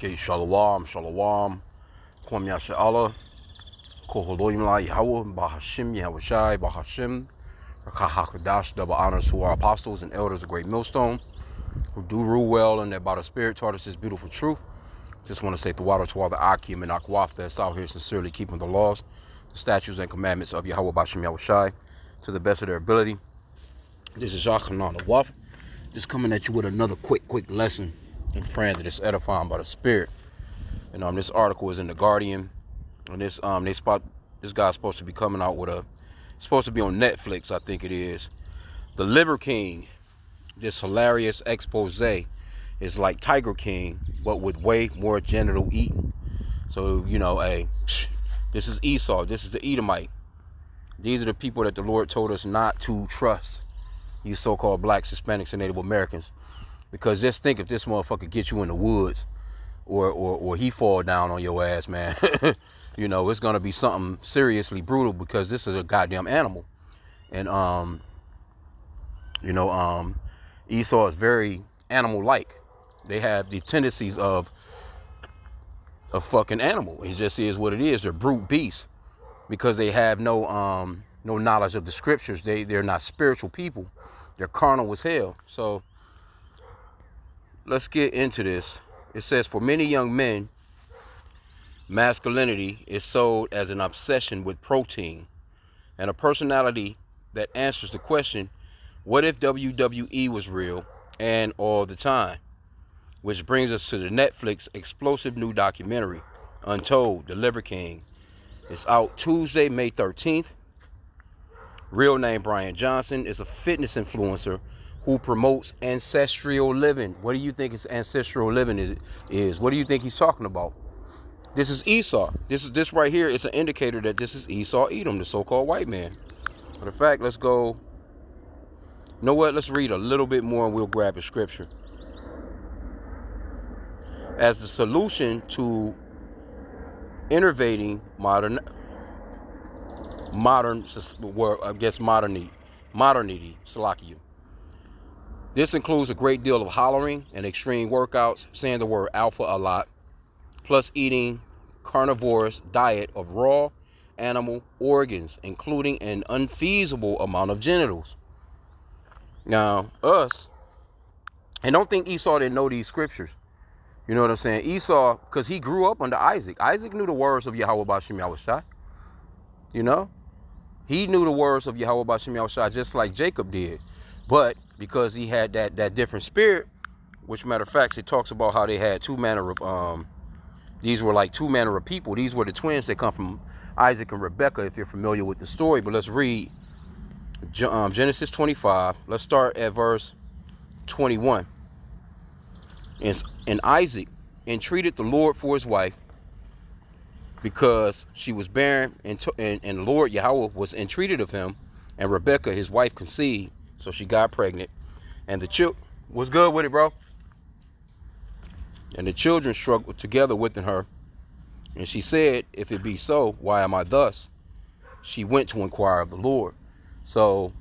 Okay, shalom, shalom. Kwam Yasha'Allah. Koholoim La Yahweh, Bahashim, Yahweh Shai, Bahashim. Rakahakadash, double honors to our apostles and elders of Great Millstone, who do rule well and that by the Spirit taught us this beautiful truth. Just want to say the water to all the H.I.M and Akwaf that's out here sincerely keeping the laws, the statutes, and commandments of Yahweh Bahashim Yahweh Shai to the best of their ability. This is Yahchanan Awaf, just coming at you with another quick lesson and praying that it's edifying by the Spirit. And this article is in the Guardian, and this guy's supposed to be coming out with it's supposed to be on Netflix, I think it is. The Liver King, this hilarious expose is like Tiger King, but with way more genital eating. So, hey, this is Esau. This is the Edomite. These are the people that the Lord told us not to trust. You so-called blacks, Hispanics, and Native Americans. Because just think if this motherfucker gets you in the woods or he fall down on your ass, man, it's going to be something seriously brutal because this is a goddamn animal. And, Esau is very animal-like. They have the tendencies of a fucking animal. It just is what it is. They're brute beasts because they have no knowledge of the scriptures. They're not spiritual people. They're carnal as hell. So let's get into this. It says, for many young men, masculinity is sold as an obsession with protein and a personality that answers the question, what if WWE was real and all the time? Which brings us to the Netflix explosive new documentary, Untold, The Liver King. It's out Tuesday, May 13th. Real name Brian Johnson is a fitness influencer who promotes ancestral living. What do you think his ancestral living is? What do you think he's talking about? This is Esau. This right here is an indicator that this is Esau Edom, the so-called white man. Matter of fact, let's go. You know what? Let's read a little bit more and we'll grab a scripture. As the solution to innovating modernity, Salakia. This includes a great deal of hollering and extreme workouts, saying the word alpha a lot, plus eating carnivorous diet of raw animal organs, including an unfeasible amount of genitals. Now, and don't think Esau didn't know these scriptures. You know what I'm saying? Esau, because he grew up under Isaac. Isaac knew the words of Yahweh Bahashim Yahweh Shai. He knew the words of Yahweh Bahashim Yahweh Shai just like Jacob did. But because he had that different spirit, which matter of fact, it talks about how they had these were like two manner of people. These were the twins that come from Isaac and Rebekah, if you're familiar with the story. But let's read Genesis 25. Let's start at verse 21. And Isaac entreated the Lord for his wife because she was barren, and the Lord Yahweh was entreated of him, and Rebekah, his wife, conceived, so she got pregnant. And the children was good with it, bro. And the children struggled together within her. And she said, if it be so, why am I thus? She went to inquire of the Lord. So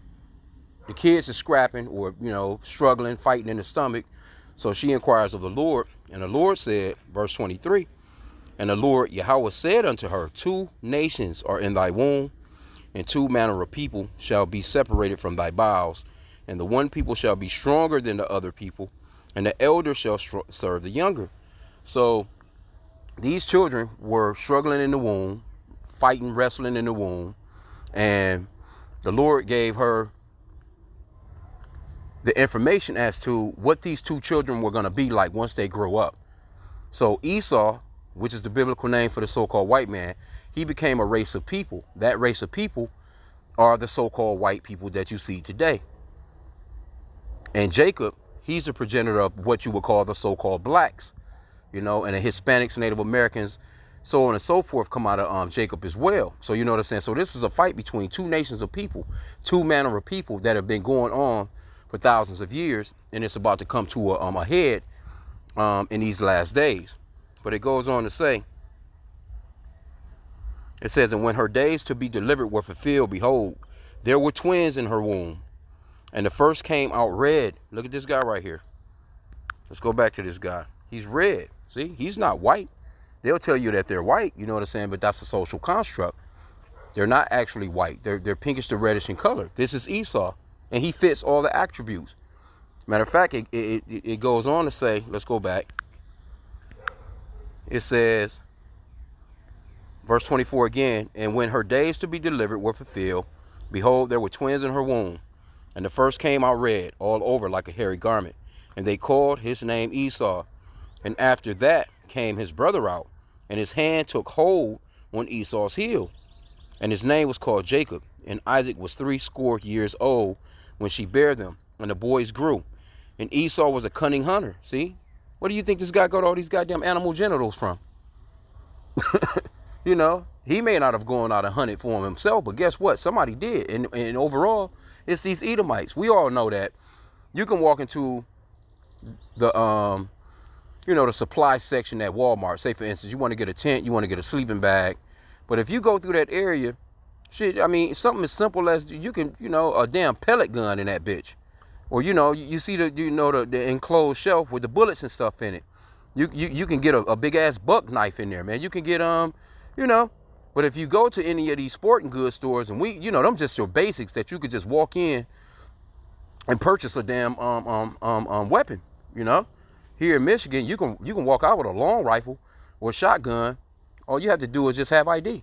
the kids are scrapping or, struggling, fighting in the stomach. So she inquires of the Lord. And the Lord said, verse 23, and the Lord Yahweh said unto her, 2 nations are in thy womb, and 2 manner of people shall be separated from thy bowels. And the one people shall be stronger than the other people, and the elder shall serve the younger. So these children were struggling in the womb, fighting, wrestling in the womb. And the Lord gave her the information as to what these 2 children were going to be like once they grow up. So Esau, which is the biblical name for the so-called white man, he became a race of people. That race of people are the so-called white people that you see today. And Jacob, he's the progenitor of what you would call the so-called blacks, and the Hispanics, Native Americans, so on and so forth come out of Jacob as well. So you know what I'm saying? So this is a fight between 2 nations of people, 2 manner of people that have been going on for thousands of years, and it's about to come to a head in these last days. But it goes on to say, it says, and when her days to be delivered were fulfilled, behold, there were twins in her womb. And the first came out red. Look at this guy right here. Let's go back to this guy. He's red. See, he's not white. They'll tell you that they're white, you know what I'm saying? But that's a social construct. They're not actually white. They're pinkish to reddish in color. This is Esau, and he fits all the attributes. Matter of fact, it goes on to say, let's go back. It says, verse 24 again, and when her days to be delivered were fulfilled, behold, there were twins in her womb. And the first came out red, all over like a hairy garment. And they called his name Esau. And after that came his brother out, and his hand took hold on Esau's heel. And his name was called Jacob. And Isaac was 80 years old when she bare them, and the boys grew. And Esau was a cunning hunter. See? What do you think this guy got all these goddamn animal genitals from? You know, he may not have gone out and hunted for himself, but guess what? Somebody did. And overall, it's these Edomites. We all know that. You can walk into the the supply section at Walmart. Say, for instance, you want to get a tent, you want to get a sleeping bag. But if you go through that area, shit, I mean, something as simple as you can, a damn pellet gun in that bitch. Or, you see the enclosed shelf with the bullets and stuff in it. You can get a big ass buck knife in there, man. You can get, but if you go to any of these sporting goods stores, and them just your basics that you could just walk in and purchase a damn weapon, Here in Michigan, you can walk out with a long rifle or a shotgun. All you have to do is just have ID.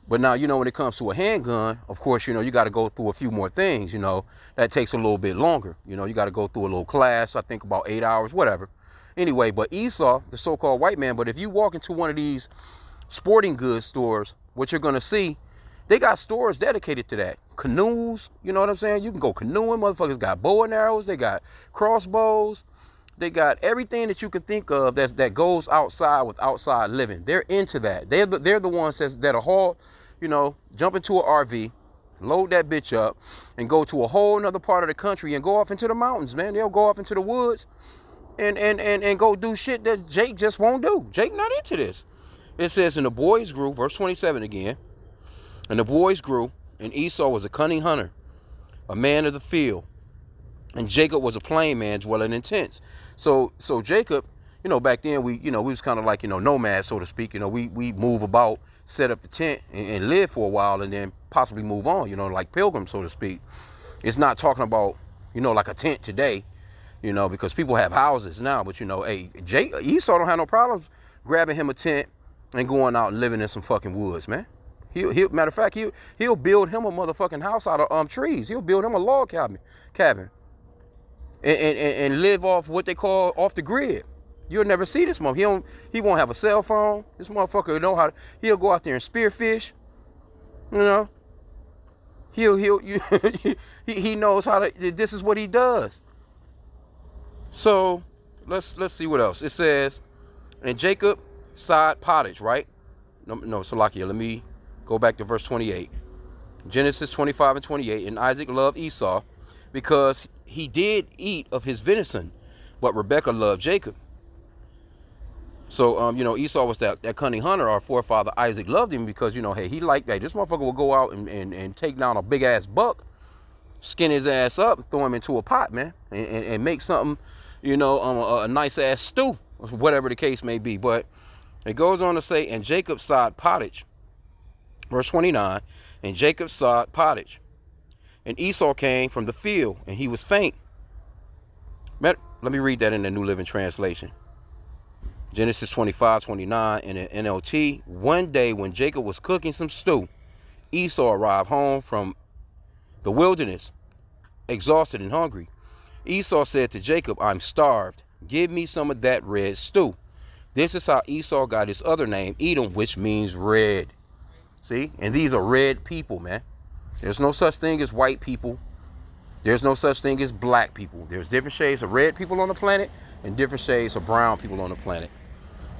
But now, when it comes to a handgun, of course, you got to go through a few more things, that takes a little bit longer. You got to go through a little class, I think about 8 hours, whatever. Anyway, but Esau, the so-called white man, but if you walk into one of these sporting goods stores, what you're going to see, they got stores dedicated to that. Canoes, you know what I'm saying? You can go canoeing. Motherfuckers got bow and arrows. They got crossbows. They got everything that you can think of that goes outside with outside living. They're into that. They're the ones that'll haul, jump into an RV, load that bitch up, and go to a whole nother part of the country and go off into the mountains, man. They'll go off into the woods and go do shit that Jake just won't do. Jake not into this. It says, and the boys grew, verse 27 again, and the boys grew, and Esau was a cunning hunter, a man of the field, and Jacob was a plain man dwelling in tents. So Jacob, back then we was kind of like, nomads, so to speak. We move about, set up the tent and live for a while and then possibly move on, like pilgrims, so to speak. It's not talking about, like a tent today, because people have houses now. But, hey, Esau don't have no problems grabbing him a tent and going out and living in some fucking woods, man. Matter of fact, he'll build him a motherfucking house out of trees. He'll build him a log cabin. And live off what they call off the grid. You'll never see this motherfucker. He won't have a cell phone. This motherfucker know how. He'll go out there and spearfish. He knows how to. This is what he does. So let's see what else. It says, and Jacob sod pottage, right? No, Salakia. Let me go back to verse 28. Genesis 25 and 28. And Isaac loved Esau because he did eat of his venison, but Rebekah loved Jacob. So, Esau was that cunning hunter. Our forefather Isaac loved him because, hey, he liked that. This motherfucker will go out and take down a big-ass buck, skin his ass up, throw him into a pot, man, and make something, a nice-ass stew, whatever the case may be. But it goes on to say, and Jacob sod pottage. Verse 29, and Jacob sod pottage. And Esau came from the field, and he was faint. Let me read that in the New Living Translation. Genesis 25:29 in the NLT. One day when Jacob was cooking some stew, Esau arrived home from the wilderness, exhausted and hungry. Esau said to Jacob, I'm starved. Give me some of that red stew. This is how Esau got his other name, Edom, which means red. See? And these are red people, man. There's no such thing as white people. There's no such thing as black people. There's different shades of red people on the planet and different shades of brown people on the planet.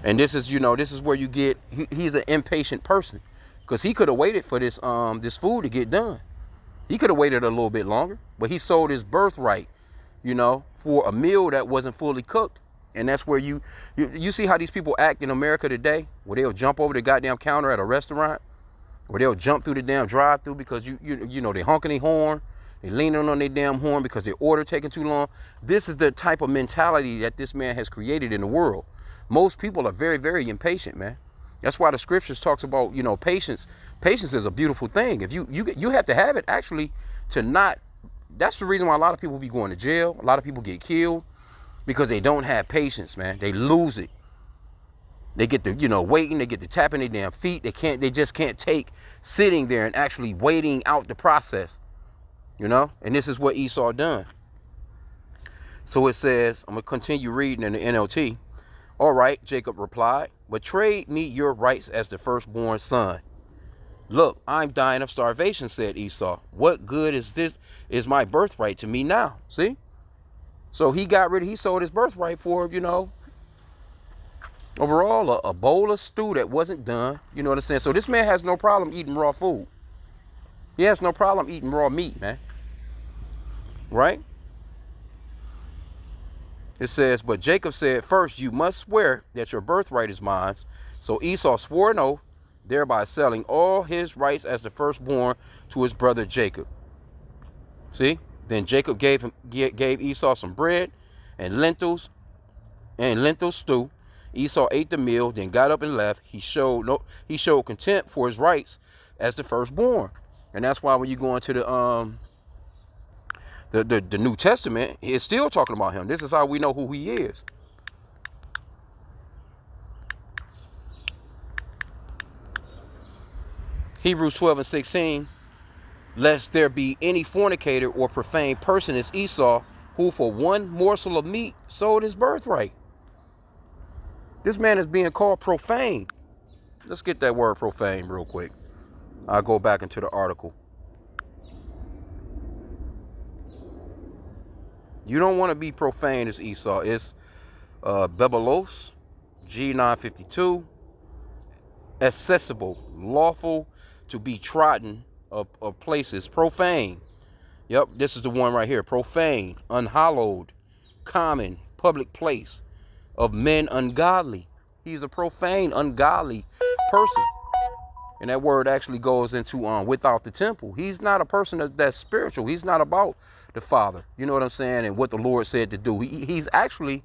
And this is, this is where you get, he's an impatient person because he could have waited for this food to get done. He could have waited a little bit longer, but he sold his birthright, for a meal that wasn't fully cooked. And that's where you see how these people act in America today, where they'll jump over the goddamn counter at a restaurant, or they'll jump through the damn drive-through because they honking their horn, They leaning on their damn horn because their order taking too long. This is the type of mentality that this man has created in the world. Most people are very, very impatient, man. That's why the scriptures talks about, patience. Patience is a beautiful thing. If you have to have it actually to not. That's the reason why a lot of people be going to jail. A lot of people get killed because they don't have patience, man. They lose it. They get to, waiting. They get to tapping their damn feet. They just can't take sitting there and actually waiting out the process, And this is what Esau done. So it says, I'm going to continue reading in the NLT. All right, Jacob replied, but trade me your rights as the firstborn son. Look, I'm dying of starvation, said Esau. What good is my birthright to me now? See? So he sold his birthright for, overall a bowl of stew that wasn't done. You know what I'm saying? So this man has no problem eating raw food. He has no problem eating raw meat, man. Right? It says, but Jacob said, first, you must swear that your birthright is mine. So Esau swore an oath, thereby selling all his rights as the firstborn to his brother Jacob. See? Then Jacob gave Esau some bread and lentils stew. Esau ate the meal, then got up and left. He showed contempt for his rights as the firstborn. And that's why when you go into the New Testament, it's still talking about him. This is how we know who he is. Hebrews 12:16, lest there be any fornicator or profane person as Esau, who for one morsel of meat sold his birthright. This man is being called profane. Let's get that word profane real quick. I'll go back into the article. You don't want to be profane as Esau. It's bebelos, G952, accessible, lawful to be trodden of places, profane. Yep, this is the one right here. Profane, unhallowed, common, public place of men ungodly. He's a profane, ungodly person. And that word actually goes into without the temple. He's not a person that's spiritual. He's not about the Father. You know what I'm saying? And what the Lord said to do. He's actually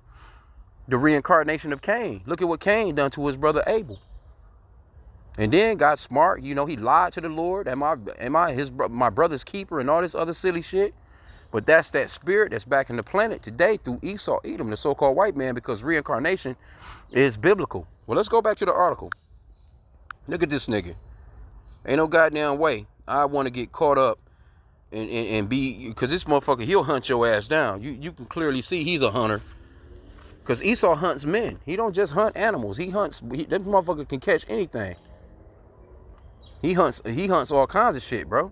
the reincarnation of Cain. Look at what Cain done to his brother Abel. And then got smart. He lied to the Lord. Am I my brother's keeper and all this other silly shit? But that's that spirit that's back in the planet today through Esau, Edom, the so-called white man, because reincarnation is biblical. Well, let's go back to the article. Look at this nigga. Ain't no goddamn way I want to get caught up and be, because this motherfucker, he'll hunt your ass down. You can clearly see he's a hunter. Because Esau hunts men. He don't just hunt animals. That motherfucker can catch anything. He hunts all kinds of shit, bro.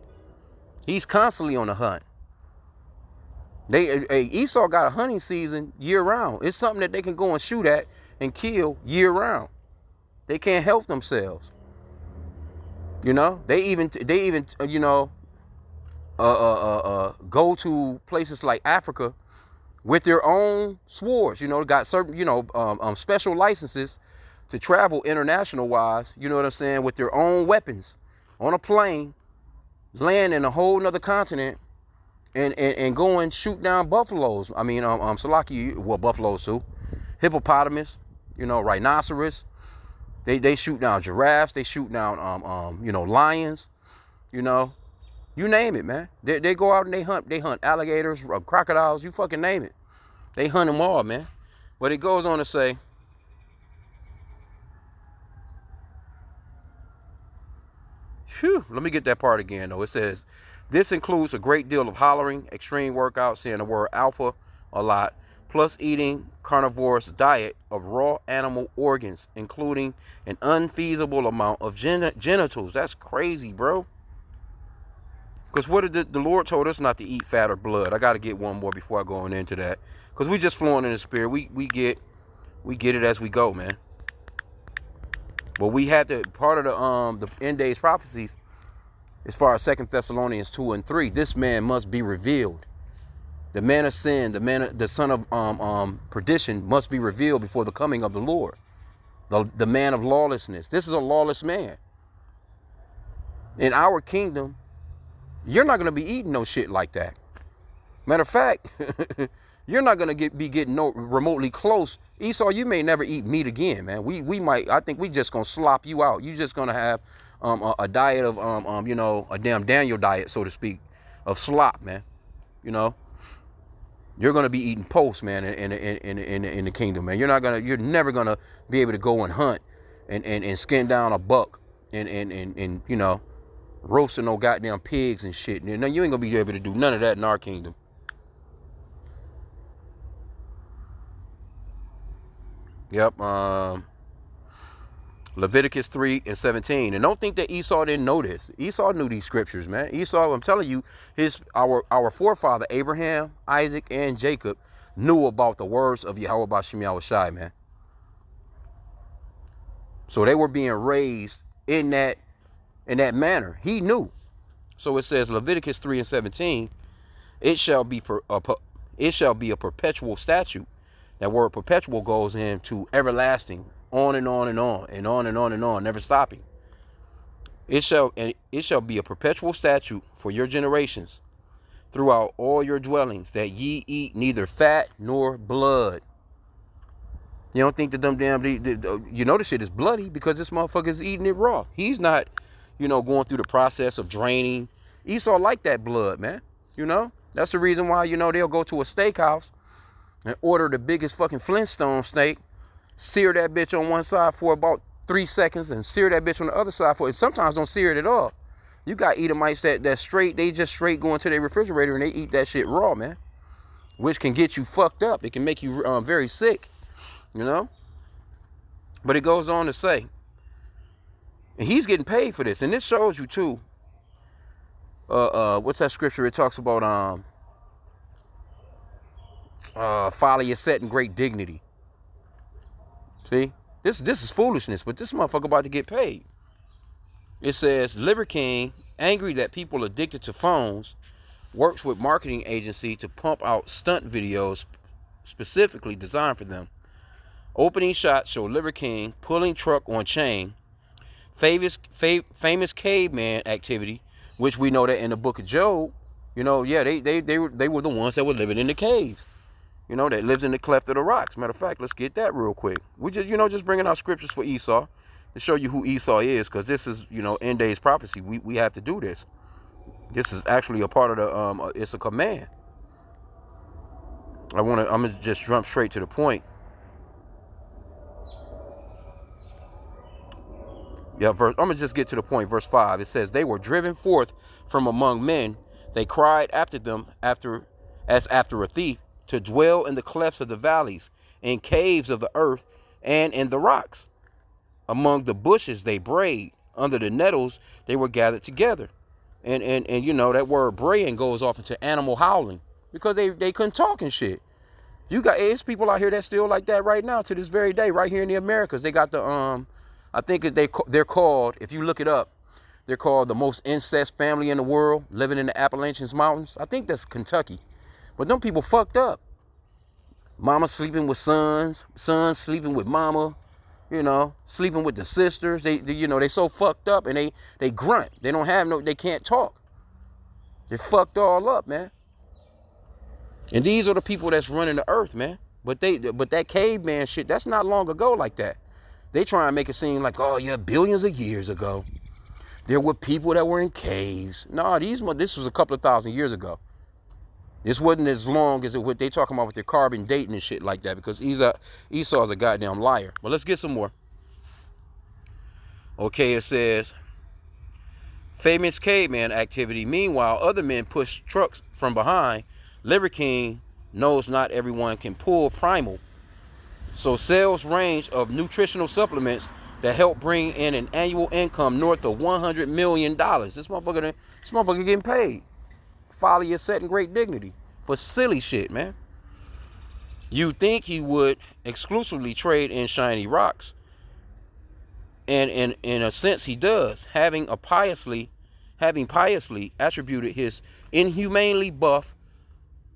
He's constantly on the hunt. Esau got a hunting season year round. It's something that they can go and shoot at and kill year round. They can't help themselves. They even go to places like Africa with their own swords. Got certain special licenses to travel international wise. You know what I'm saying? With their own weapons on a plane, land in a whole nother continent, and go and shoot down buffaloes. I mean, buffaloes too, hippopotamus, rhinoceros. They shoot down giraffes. They shoot down lions. You name it, man. They go out and they hunt alligators, crocodiles. You fucking name it. They hunt them all, man. But it goes on to say, let me get that part again, though. It says, this includes a great deal of hollering, extreme workouts, saying the word alpha a lot, plus eating carnivorous diet of raw animal organs, including an unfeasible amount of genitals. That's crazy, bro. Because what did the Lord told us not to eat fat or blood. I got to get one more before I go on into that. Because we just flowing in the spirit. We get it as we go, man. But we had to, part of the end days prophecies, as far as 2 Thessalonians 2 and 3, this man must be revealed. The man of sin, the son of perdition must be revealed before the coming of the Lord. The man of lawlessness. This is a lawless man. In our kingdom, You're not going to be eating no shit like that. Matter of fact, you're not going to be getting no remotely close. Esau, you may never eat meat again, man. We might, I think we just going to slop you out. You just going to have a diet of, you know, a damn Daniel diet, so to speak, of slop, man. You know, you're going to be eating post, man, in the kingdom, man. You're never going to be able to go and hunt and skin down a buck and you know, roasting no goddamn pigs and shit. You know, you ain't going to be able to do none of that in our kingdom. Yep. Leviticus 3:17. And don't think that Esau didn't know this. Esau knew these scriptures, man. Esau, I'm telling you, our forefather Abraham, Isaac, and Jacob knew about the words of Yahweh B'Shem Yahushai, man. So they were being raised in that manner. He knew. So it says Leviticus 3:17, it shall be a perpetual statute. That word perpetual goes into everlasting, on and on and on and on and on and on, never stopping. It shall be a perpetual statute for your generations throughout all your dwellings, that ye eat neither fat nor blood. You don't think that them damn, you know, the shit is bloody because this motherfucker is eating it raw. He's not, you know, going through the process of draining. Esau like that blood, man. You know, that's the reason why, you know, they'll go to a steakhouse and order the biggest fucking Flintstone steak, sear that bitch on one side for about 3 seconds and sear that bitch on the other side for it. Sometimes don't sear it at all. You got Edomites that straight, they just straight go into their refrigerator and they eat that shit raw, man. Which can get you fucked up. It can make you very sick, you know. But it goes on to say, and he's getting paid for this. And this shows you too, what's that scripture? It talks about folly is set in great dignity. See, this is foolishness, but this motherfucker about to get paid. It says, Liver King, angry that people addicted to phones, works with marketing agency to pump out stunt videos specifically designed for them. Opening shots show Liver King pulling truck on chain. Famous caveman activity, which we know that in the book of Job, you know, yeah, they were the ones that were living in the caves. You know, that lives in the cleft of the rocks. Matter of fact, let's get that real quick. We just, you know, just bringing out scriptures for Esau to show you who Esau is, because this is, you know, end days prophecy. We have to do this. This is actually a part of the, it's a command. I'm gonna just jump straight to the point. Yeah, I'm gonna just get to the point. Verse 5. It says, they were driven forth from among men. They cried after them as after a thief, to dwell in the clefts of the valleys, in caves of the earth, and in the rocks. Among the bushes they brayed, under the nettles they were gathered together. And you know, that word braying goes off into animal howling, because they couldn't talk and shit. You got, it's people out here that still like that right now to this very day, right here in the Americas. They got the I think they're called, if you look it up, they're called the most incest family in the world, living in the Appalachian Mountains. I think that's Kentucky. But them people fucked up. Mama sleeping with sons, sons sleeping with mama, you know, sleeping with the sisters. They you know, they so fucked up, and they grunt. They don't have no, they can't talk. They fucked all up, man. And these are the people that's running the earth, man. But that caveman shit, that's not long ago like that. They try and make it seem like, oh yeah, billions of years ago, there were people that were in caves. No, this was a couple of thousand years ago. This wasn't as long as what they talking about with their carbon dating and shit like that, because Esau is a goddamn liar. But let's get some more. Okay, it says, famous caveman activity. Meanwhile, other men push trucks from behind. Liver King knows not everyone can pull primal. So sales range of nutritional supplements that help bring in an annual income north of $100 million. This motherfucker getting paid. Folly is set in great dignity for silly shit, man. You think he would exclusively trade in shiny rocks, and in a sense he does, having piously attributed his inhumanely buff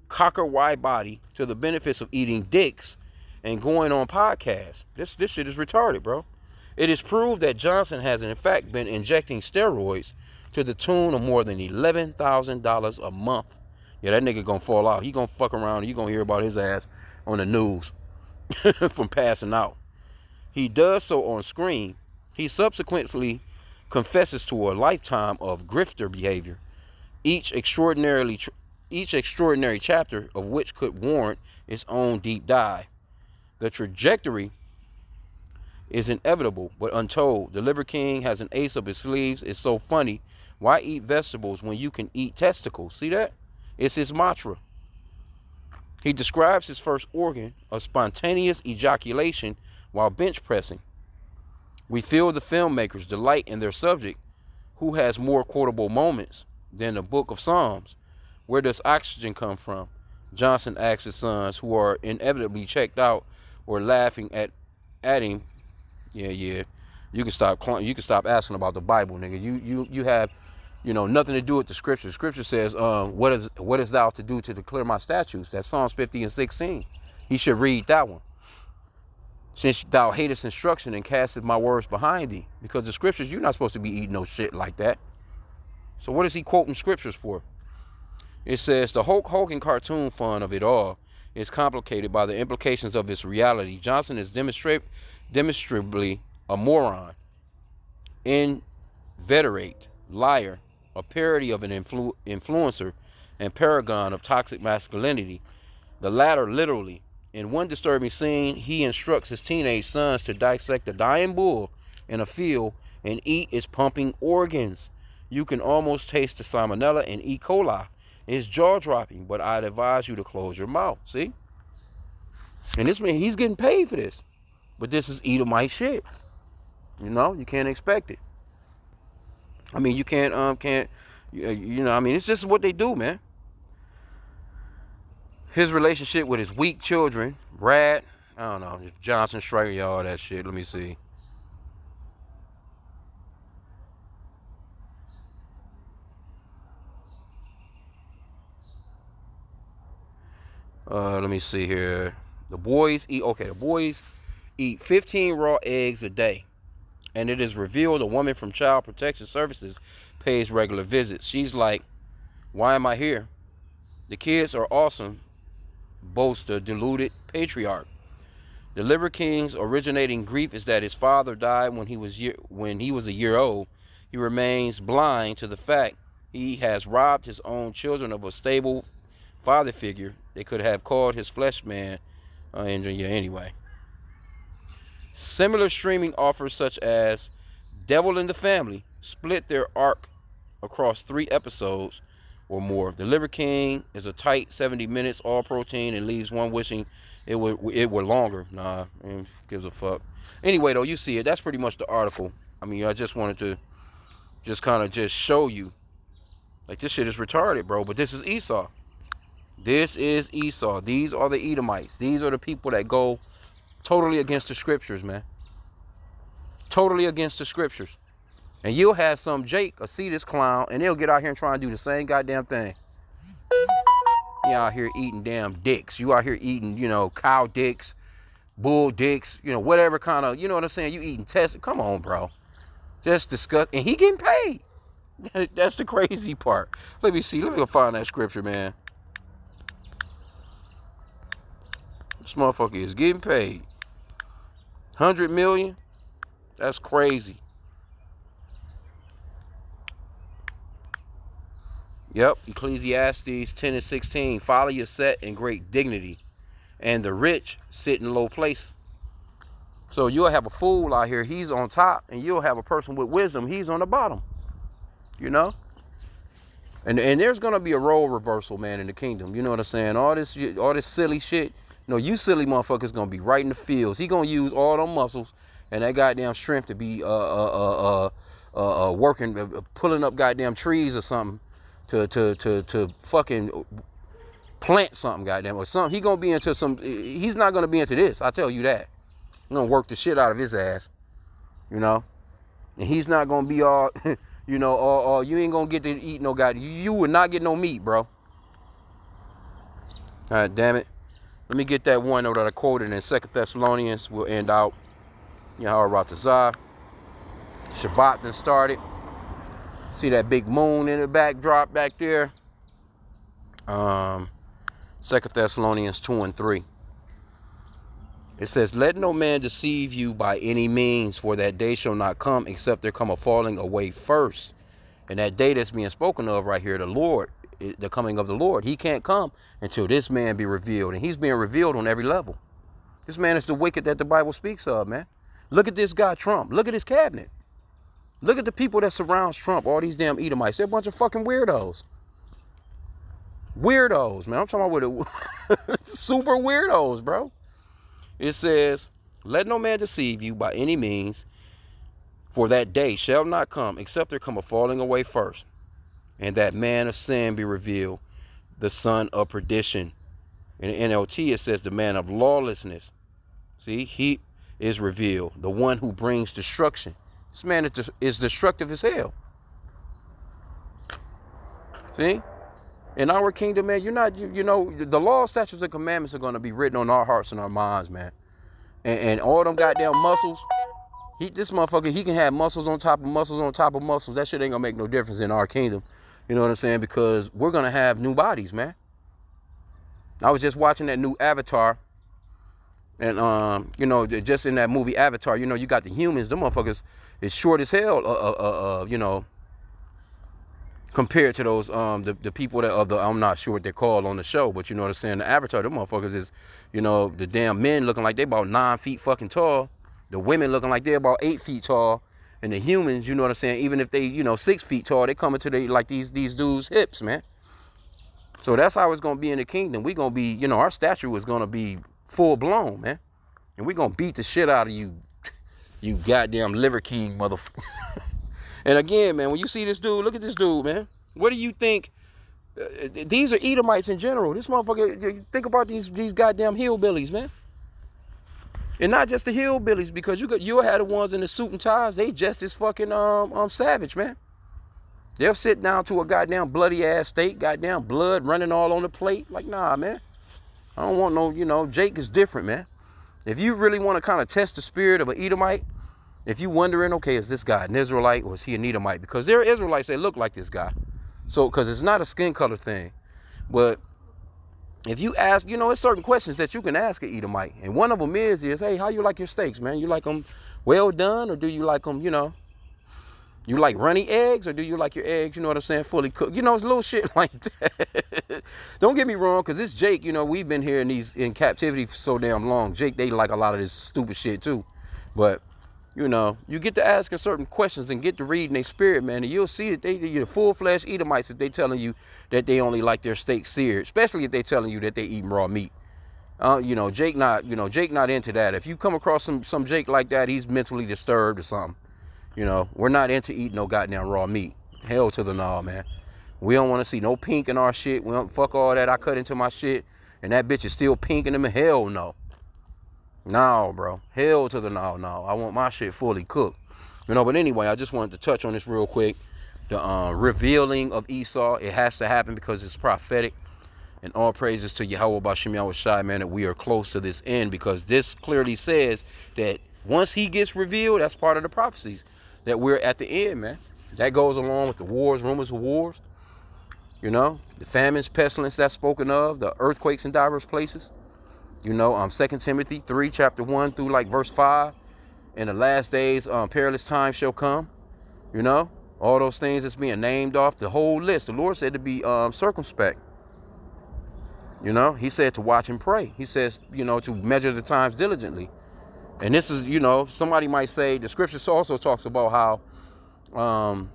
cocker wide body to the benefits of eating dicks and going on podcasts. This shit is retarded, bro. It is proved that Johnson has in fact been injecting steroids to the tune of more than $11,000 a month. Yeah, that nigga gonna fall out. He gonna fuck around and you gonna hear about his ass on the news from passing out. He does so on screen. He subsequently confesses to a lifetime of grifter behavior, each extraordinary chapter of which could warrant its own deep dive. The trajectory is inevitable but untold. The Liver King has an ace up his sleeves. It's so funny. Why eat vegetables when you can eat testicles? See that? It's his mantra. He describes his first organ, a spontaneous ejaculation, while bench pressing. We feel the filmmakers' delight in their subject, who has more quotable moments than the book of Psalms. Where does oxygen come from? Johnson asks his sons, who are inevitably checked out or laughing at him. Yeah. You can stop asking about the Bible, nigga. You have, nothing to do with the scripture. The scripture says, what is thou to do to declare my statutes? That's Psalms 50 and 16. He should read that one. Since thou hatest instruction and castest my words behind thee. Because the scriptures, you're not supposed to be eating no shit like that. So what is he quoting scriptures for? It says, the Hulk Hogan cartoon fun of it all is complicated by the implications of its reality. Johnson is demonstrably a moron, inveterate, liar, a parody of an influencer, and paragon of toxic masculinity. The latter literally. In one disturbing scene, he instructs his teenage sons to dissect a dying bull in a field and eat its pumping organs. You can almost taste the salmonella and E. coli. It's jaw-dropping, but I'd advise you to close your mouth. See? And this man, he's getting paid for this. But this is Edomite shit. You can't expect it. I mean, you can't, it's just what they do, man. His relationship with his weak children, Brad, I don't know, Johnson, Striker, all that shit. Let me see. Let me see here. The boys eat 15 raw eggs a day. And it is revealed a woman from Child Protection Services pays regular visits. She's like, why am I here? The kids are awesome, boasts the deluded patriarch. The Liver King's originating grief is that his father died when he was a year old. He remains blind to the fact he has robbed his own children of a stable father figure. They could have called his flesh man anyway. Similar streaming offers such as Devil in the Family split their arc across 3 episodes or more. The Liver King is a tight 70 minutes, all protein, and leaves one wishing it were longer. Nah, gives a fuck. Anyway, though, you see it. That's pretty much the article. I mean, I just wanted to just show you. Like, this shit is retarded, bro. But this is Esau. This is Esau. These are the Edomites. These are the people that go totally against the scriptures, man. Totally against the scriptures. And you'll have some Jake or see this clown, and they'll get out here and try and do the same goddamn thing. You out here eating damn dicks. You out here eating, cow dicks, bull dicks, whatever kind of, you know what I'm saying? You eating test. Come on, bro. Just disgust. And he getting paid. That's the crazy part. Let me see. Let me go find that scripture, man. This motherfucker is getting paid. 100 million? That's crazy. Yep, Ecclesiastes 10 and 16. Folly is set in great dignity, and the rich sit in low place. So you'll have a fool out here, he's on top, and you'll have a person with wisdom, he's on the bottom. And there's gonna be a role reversal, man, in the kingdom. You know what I'm saying? All this silly shit. You silly motherfuckers gonna be right in the fields. He gonna use all them muscles and that goddamn strength to be working, pulling up goddamn trees or something to fucking plant something, goddamn, or something. He gonna be into some. He's not gonna be into this. I tell you that. I'm gonna work the shit out of his ass. And he's not gonna be all, you ain't gonna get to eat no goddamn. You would not get no meat, bro. God damn it. Let me get that one that I quoted in 2 Thessalonians. We'll end out. Yahweh Ratazah. Shabbat then started. See that big moon in the backdrop back there? 2 Thessalonians 2:3. It says, let no man deceive you by any means, for that day shall not come except there come a falling away first. And that day that's being spoken of right here, the Lord, the coming of the Lord, he can't come until this man be revealed. And he's being revealed on every level. This man is the wicked that the Bible speaks of, man. Look at this guy, Trump. Look at his cabinet. Look at the people that surrounds Trump, all these damn Edomites. They're a bunch of fucking weirdos. Weirdos, man. I'm talking about with super weirdos, bro. It says, let no man deceive you by any means, for that day shall not come, except there come a falling away first, and that man of sin be revealed, the son of perdition. In the NLT, it says the man of lawlessness. See, he is revealed, the one who brings destruction. This man is destructive as hell. See? In our kingdom, man, you're not, you know, the law, statutes, and commandments are going to be written on our hearts and our minds, man. And all them goddamn muscles, this motherfucker, he can have muscles on top of muscles on top of muscles. That shit ain't going to make no difference in our kingdom. You know what I'm saying? Because we're going to have new bodies, man. I was just watching that new Avatar. And, you know, just in that movie Avatar, you know, you got the humans. Them motherfuckers is short as hell, you know, compared to those the people that I'm not sure what they're called on the show, but you know what I'm saying, the Avatar, them motherfuckers is, you know, the damn men looking like they about 9 feet fucking tall, the women looking like they're about 8 feet tall, and the humans, you know what I'm saying, even if they, you know, 6 feet tall, they coming to they like these dudes' hips, man. So that's how it's gonna be in the kingdom. We gonna be, you know, our statue is gonna be full blown, man, and we gonna beat the shit out of you, you goddamn liver king motherfucker. And again, man, when you see this dude, look at this dude, man. What do you think? These are Edomites in general. This motherfucker, think about these goddamn hillbillies, man. And not just the hillbillies, because you had the ones in the suit and ties. They just as fucking savage, man. They'll sit down to a goddamn bloody ass steak, goddamn blood running all on the plate. Like, nah, man. I don't want no, you know, Jake is different, man. If you really want to kind of test the spirit of an Edomite, if you wondering, okay, is this guy an Israelite or is he an Edomite? Because there are Israelites that look like this guy. So, because it's not a skin color thing. But if you ask, you know, there's certain questions that you can ask an Edomite. And one of them is, hey, how you like your steaks, man? You like them well done, or do you like them, you know, you like runny eggs, or do you like your eggs, you know what I'm saying, fully cooked? You know, it's little shit like that. Don't get me wrong, because this Jake, you know, we've been here in captivity for so damn long. Jake, they like a lot of this stupid shit too. But you know, you get to asking certain questions and get to reading their spirit, man, and you'll see that you're full-fledged Edomites if they telling you that they only like their steak seared, especially if they telling you that they eat raw meat. You know, Jake not into that. If you come across some Jake like that, he's mentally disturbed or something. You know, we're not into eating no goddamn raw meat. Hell to the no, man. We don't want to see no pink in our shit. We don't, fuck all that. I cut into my shit, and that bitch is still pink in them. Hell no. No, bro. Hell to the no. I want my shit fully cooked. You know, but anyway, I just wanted to touch on this real quick. The revealing of Esau, it has to happen because it's prophetic. And all praises to Yahweh H.I.M, man, that we are close to this end, because this clearly says that once he gets revealed, that's part of the prophecies, that we're at the end, man. That goes along with the wars, rumors of wars. You know, the famines, pestilence that's spoken of, the earthquakes in diverse places. You know, 2 Timothy 3, chapter 1 through like verse 5. In the last days, perilous times shall come. You know, all those things that's being named off, the whole list. The Lord said to be circumspect. You know, he said to watch and pray. He says, you know, to measure the times diligently. And this is, you know, somebody might say, the scripture also talks about how,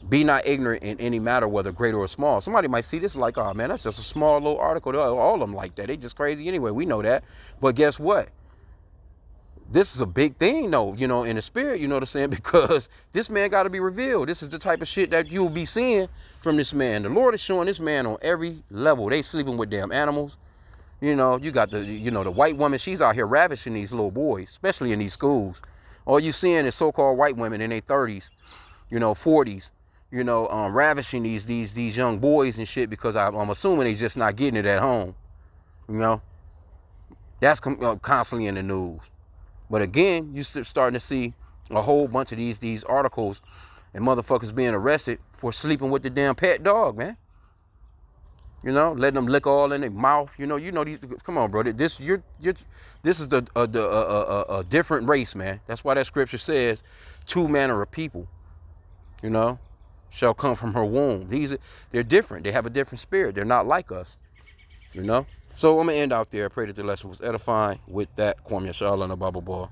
be not ignorant in any matter, whether great or small. Somebody might see this like, oh man, that's just a small little article. All of them like that. They just crazy anyway. We know that. But guess what? This is a big thing, though, you know, in the spirit, you know what I'm saying? Because this man got to be revealed. This is the type of shit that you'll be seeing from this man. The Lord is showing this man on every level. They sleeping with damn animals. You know, you got the, you know, the white woman, she's out here ravishing these little boys, especially in these schools. All you seeing is so-called white women in their 30s, you know, 40s, you know, ravishing these young boys and shit, because I'm assuming they just not getting it at home. You know, that's constantly in the news. But again, you're starting to see a whole bunch of these articles and motherfuckers being arrested for sleeping with the damn pet dog, man. You know, letting them lick all in their mouth. You know these. Come on, bro. This is a different race, man. That's why that scripture says, two manner of people, you know, shall come from her womb. They're different. They have a different spirit. They're not like us, you know. So I'm gonna end out there. I pray that the lesson was edifying. With that, Kwame Yashala and a Bible Ball.